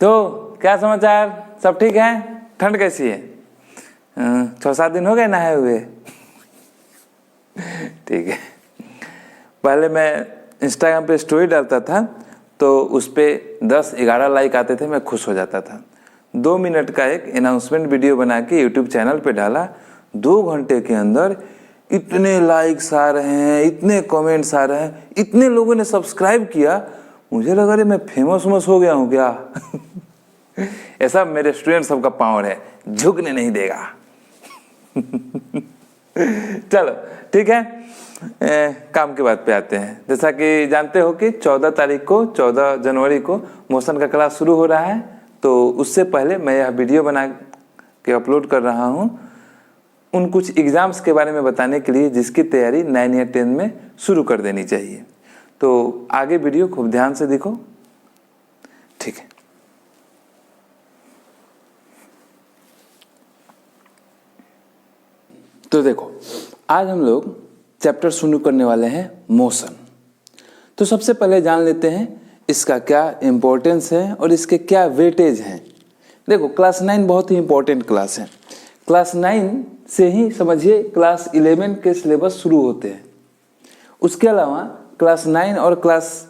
तो क्या समाचार, सब ठीक है? ठंड कैसी है? 6-7 दिन हो गए नहाए हुए। ठीक है। पहले मैं इंस्टाग्राम पे स्टोरी डालता था तो उस पर 10-11 लाइक आते थे, मैं खुश हो जाता था। 2 मिनट का एक अनाउंसमेंट वीडियो बना के यूट्यूब चैनल पे डाला, 2 घंटे के अंदर इतने लाइक्स आ रहे हैं, इतने कमेंट्स आ रहे हैं, इतने लोगों ने सब्सक्राइब किया। मुझे लगा रे मैं फेमस हो गया हूँ क्या? ऐसा मेरे स्टूडेंट सबका पावर है, झुकने नहीं देगा। चलो ठीक है, काम की बात पे आते हैं। जैसा कि जानते हो कि 14 जनवरी को मोशन का क्लास शुरू हो रहा है, तो उससे पहले मैं यह वीडियो बना के अपलोड कर रहा हूँ उन कुछ एग्जाम्स के बारे में बताने के लिए जिसकी तैयारी 9 या 10 में शुरू कर देनी चाहिए। तो आगे वीडियो खूब ध्यान से देखो, ठीक है? तो देखो, आज हम लोग चैप्टर शुरू करने वाले हैं मोशन। तो सबसे पहले जान लेते हैं इसका क्या इम्पोर्टेंस है और इसके क्या वेटेज हैं। देखो, क्लास 9 बहुत ही इम्पोर्टेंट क्लास है। क्लास 9 से ही समझिए क्लास 11 के सिलेबस शुरू होते हैं। उसके अलावा क्लास 9 और क्लास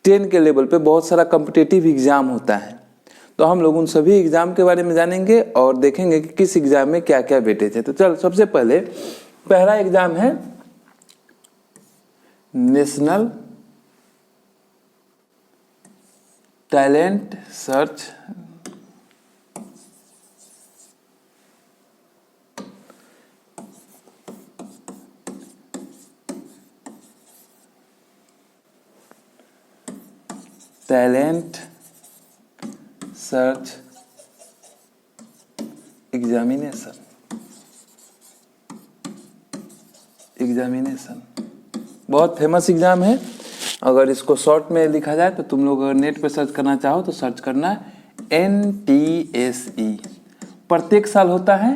10 के लेवल पे बहुत सारा कॉम्पिटिटिव एग्जाम होता है। तो हम लोग उन सभी एग्जाम के बारे में जानेंगे और देखेंगे कि किस एग्जाम में क्या क्या वेटेज है। तो चल, सबसे पहले पहला एग्जाम है national talent search talent search examination. बहुत फेमस एग्जाम है। अगर इसको शॉर्ट में लिखा जाए तो तुम लोग अगर नेट पे सर्च करना चाहो तो सर्च करना NTSE। प्रत्येक साल होता है।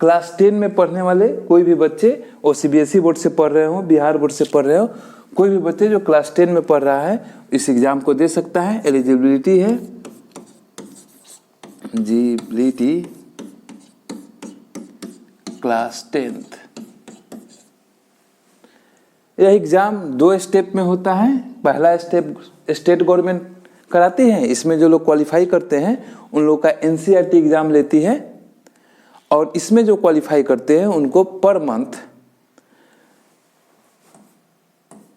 क्लास 10 में पढ़ने वाले कोई भी बच्चे, वो CBSE बोर्ड से पढ़ रहे हो, बिहार बोर्ड से पढ़ रहे हो, कोई भी बच्चे जो क्लास 10 में पढ़ रहा है इस एग्जाम को दे सकता है। एलिजिबिलिटी है क्लास 10th। यह एग्जाम 2 स्टेप में होता है। पहला स्टेप स्टेट गवर्नमेंट कराती है। इसमें जो लोग क्वालिफाई करते हैं उन लोग का NCERT एग्जाम लेती है, और इसमें जो क्वालिफाई करते हैं उनको पर मंथ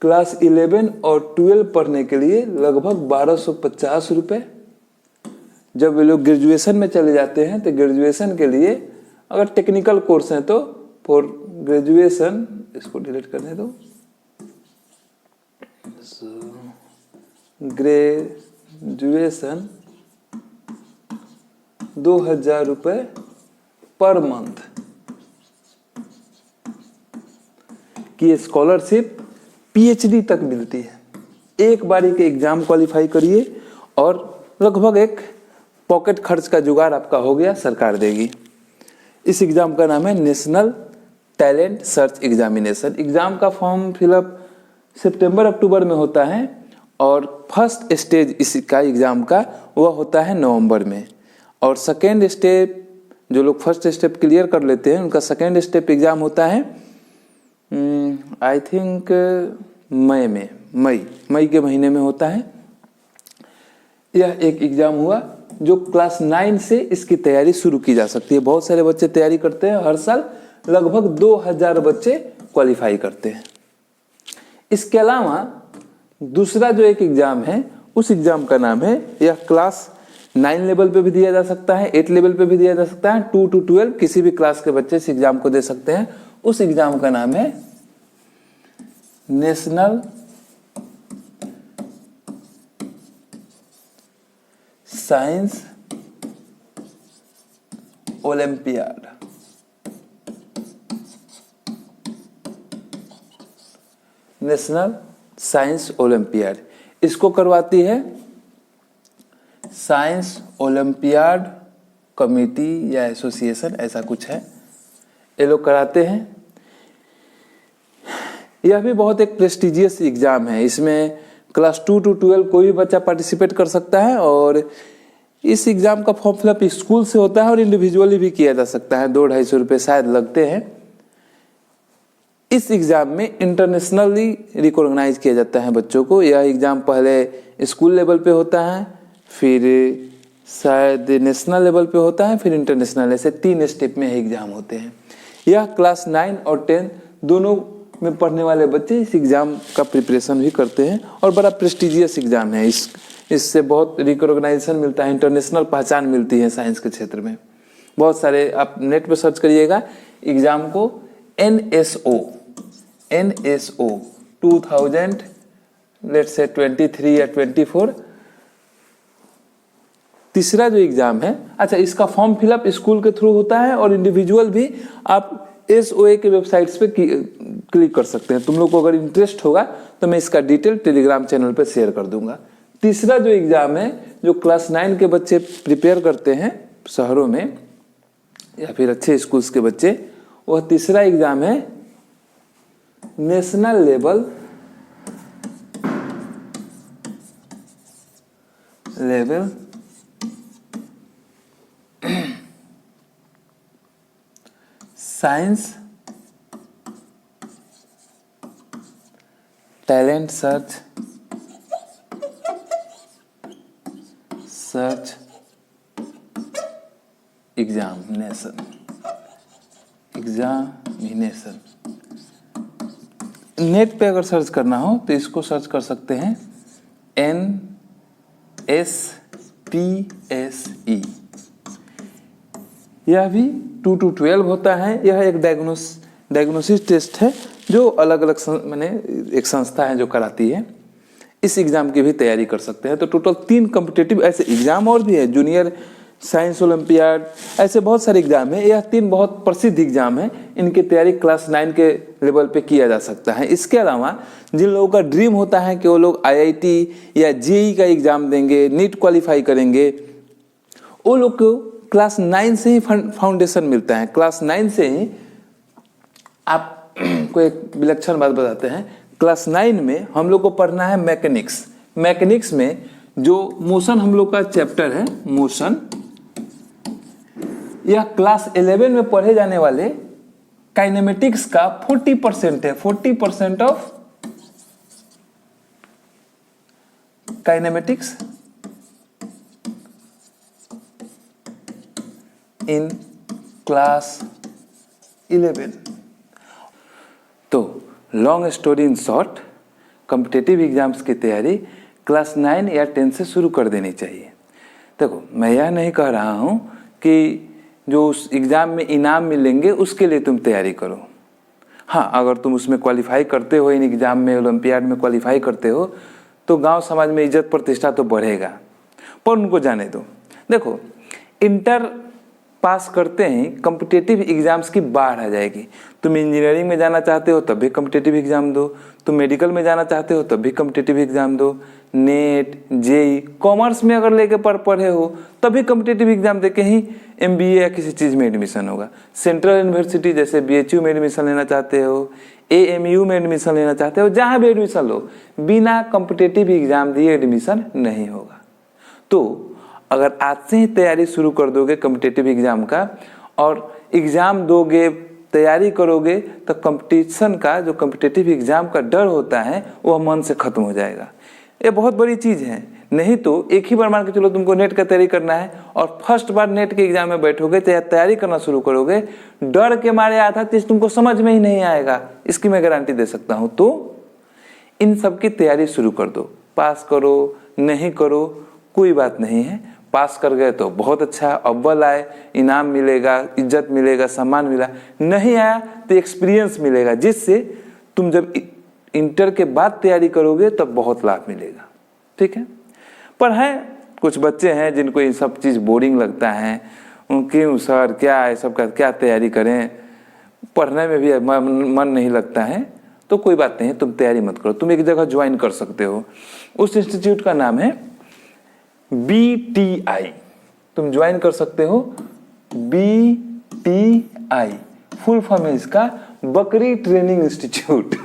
क्लास 11 और 12 पढ़ने के लिए लगभग 1250 रुपये। जब वे लोग ग्रेजुएशन में चले जाते हैं तो ग्रेजुएशन के लिए अगर टेक्निकल कोर्स है तो फॉर ग्रेजुएशन, इसको डिलीट करने दो, ग्रेजुएशन 2000 रुपये पर मंथ की स्कॉलरशिप PhD तक मिलती है। एक बारी के एग्जाम क्वालिफाई करिए और लगभग एक पॉकेट खर्च का जुगाड़ आपका हो गया, सरकार देगी। इस एग्जाम का नाम है national talent search examination. Exam का फॉर्म फिलअप सितंबर-अक्टूबर में होता है और फर्स्ट स्टेज इसका एग्जाम का वह होता है नवंबर में, और सेकेंड स्टेप जो लोग फर्स्ट स्टेप क्लियर कर लेते हैं उनका सेकेंड स्टेप एग्जाम होता है आई थिंक मई के महीने में होता है। यह एक एग्जाम हुआ जो क्लास 9 से इसकी तैयारी शुरू की जा सकती है। बहुत सारे बच्चे तैयारी करते हैं, हर साल लगभग 2000 बच्चे क्वालिफाई करते हैं। इसके अलावा दूसरा जो एक एग्जाम है उस एग्जाम का नाम है, यह क्लास 9 लेवल पे भी दिया जा सकता है, 8 लेवल पे भी दिया जा सकता है, 2 to 12 किसी भी क्लास के बच्चे इस एग्जाम को दे सकते हैं। उस एग्जाम का नाम है national science olympiad. National science olympiad इसको करवाती है साइंस ओलंपियाड कमेटी या एसोसिएशन, ऐसा कुछ है, ये लोग कराते हैं। यह भी बहुत एक प्रेस्टिजियस एग्जाम है। इसमें क्लास 2 to 12 कोई भी बच्चा पार्टिसिपेट कर सकता है और इस एग्ज़ाम का फॉर्म फिलअप स्कूल से होता है और इंडिविजुअली भी किया जा सकता है, 200-250 रुपये शायद लगते हैं। इस एग्ज़ाम में इंटरनेशनली रिकॉग्नाइज किया जाता है बच्चों को। यह एग्ज़ाम पहले स्कूल लेवल पे होता है, फिर शायद नेशनल लेवल पे होता है, फिर इंटरनेशनल, ऐसे 3 स्टेप में एग्ज़ाम होते हैं। यह क्लास 9 और 10 दोनों में पढ़ने वाले बच्चे इस एग्ज़ाम का प्रिपरेशन भी करते हैं और बड़ा प्रेस्टिजियस एग्ज़ाम है। इससे बहुत रिकॉग्नाइजेशन मिलता है, इंटरनेशनल पहचान मिलती है साइंस के क्षेत्र में। बहुत सारे आप नेट पे सर्च करिएगा एग्ज़ाम को, NSO 2000 लेट्स से 23 या 24। तीसरा जो एग्ज़ाम है, अच्छा, इसका फॉर्म फिलअप स्कूल के थ्रू होता है और इंडिविजुअल भी आप SOA के वेबसाइट्स पे क्लिक कर सकते हैं। तुम लोग को अगर इंटरेस्ट होगा तो मैं इसका डिटेल टेलीग्राम चैनल पे शेयर कर दूंगा। तीसरा जो एग्ज़ाम है जो क्लास 9 के बच्चे प्रिपेयर करते हैं शहरों में या फिर अच्छे स्कूल्स के बच्चे, वह तीसरा एग्ज़ाम है national level science talent search examination. Net पे अगर सर्च करना हो तो इसको सर्च कर सकते हैं NSPSE। यह भी 2 to 12 होता है। यह एक डायग्नोसिस टेस्ट है जो अलग अलग मैंने एक संस्था है जो कराती है। इस एग्ज़ाम की भी तैयारी कर सकते हैं। तो टोटल 3 कॉम्पिटिटिव ऐसे एग्ज़ाम और भी है, जूनियर साइंस ओलंपियाड, ऐसे बहुत सारे एग्ज़ाम है। यह 3 बहुत प्रसिद्ध एग्ज़ाम है, इनकी तैयारी क्लास 9 के लेवल पे किया जा सकता है। इसके अलावा जिन लोगों का ड्रीम होता है कि वो लोग IIT या JEE का एग्ज़ाम देंगे, नीट क्वालिफाई करेंगे, वो लोग को क्लास 9 से ही फाउंडेशन मिलता है। क्लास 9 से ही आप को एक विलक्षण बात बताते हैं। क्लास 9 में हम लोग को पढ़ना है मैकेनिक्स में जो मोशन हम लोग का चैप्टर है मोशन, यह क्लास 11 में पढ़े जाने वाले काइनेमेटिक्स का 40% है। 40% ऑफ काइनेमेटिक्स इन क्लास 11। तो long story in short, competitive exams की तैयारी क्लास 9 या 10 से शुरू कर देनी चाहिए। देखो, मैं यह नहीं कह रहा हूँ कि जो उस एग्ज़ाम में इनाम मिलेंगे उसके लिए तुम तैयारी करो। हाँ, अगर तुम उसमें क्वालिफाई करते हो, इन एग्ज़ाम में ओलंपियाड में क्वालिफाई करते हो तो गांव समाज में इज्जत प्रतिष्ठा तो बढ़ेगा, पर उनको जाने दो। देखो, इंटर पास करते ही कॉम्पिटिटिव एग्जाम्स की बाढ़ आ जाएगी। तुम इंजीनियरिंग में जाना चाहते हो तब भी कॉम्पिटिटिव एग्जाम दो, तुम मेडिकल में जाना चाहते हो तब भी कॉम्पिटिटिव एग्जाम दो, नेट JEE, कॉमर्स में अगर लेके पढ़े हो तभी कॉम्पिटिटिव एग्जाम देके ही MBA या किसी चीज़ में एडमिशन होगा। सेंट्रल यूनिवर्सिटी जैसे BHU में एडमिशन लेना चाहते हो, AMU में एडमिशन लेना चाहते हो, जहाँ भी एडमिशन लो, बिना कॉम्पिटिटिव एग्जाम दिए एडमिशन नहीं होगा। तो अगर आज से ही तैयारी शुरू कर दोगे कॉम्पिटिटिव एग्जाम का और एग्जाम दोगे, तैयारी करोगे, तो कंपटीशन का जो कॉम्पिटिटिव एग्जाम का डर होता है वह मन से खत्म हो जाएगा। ये बहुत बड़ी चीज़ है। नहीं तो एक ही बार मान के चलो तुमको नेट का तैयारी करना है और फर्स्ट बार नेट के एग्जाम में बैठोगे, तैयारी करना शुरू करोगे, डर के मारे आधा चीज़ तुमको समझ में ही नहीं आएगा, इसकी मैं गारंटी दे सकता हूँ। तो इन सब की तैयारी शुरू कर दो। पास करो नहीं करो कोई बात नहीं है, पास कर गए तो बहुत अच्छा, अव्वल आए इनाम मिलेगा, इज्जत मिलेगा, सम्मान मिला, नहीं आया तो एक्सपीरियंस मिलेगा, जिससे तुम जब इंटर के बाद तैयारी करोगे तब बहुत लाभ मिलेगा। ठीक है, पर है कुछ बच्चे हैं जिनको ये सब चीज़ बोरिंग लगता है, क्यों सर क्या है सब का, क्या तैयारी करें, पढ़ने में भी मन नहीं लगता है। तो कोई बात नहीं, तुम तैयारी मत करो, तुम एक जगह ज्वाइन कर सकते हो। उस इंस्टीट्यूट का नाम है BTI, तुम ज्वाइन कर सकते हो। BTI फुल फॉर्म है इसका, बकरी ट्रेनिंग इंस्टीट्यूट।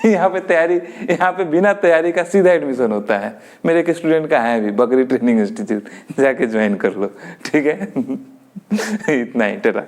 यहाँ पे तैयारी, यहाँ पे बिना तैयारी का सीधा एडमिशन होता है। मेरे एक स्टूडेंट का है भी, बकरी ट्रेनिंग इंस्टीट्यूट, जाके ज्वाइन कर लो, ठीक है। इतना ही, टाटा।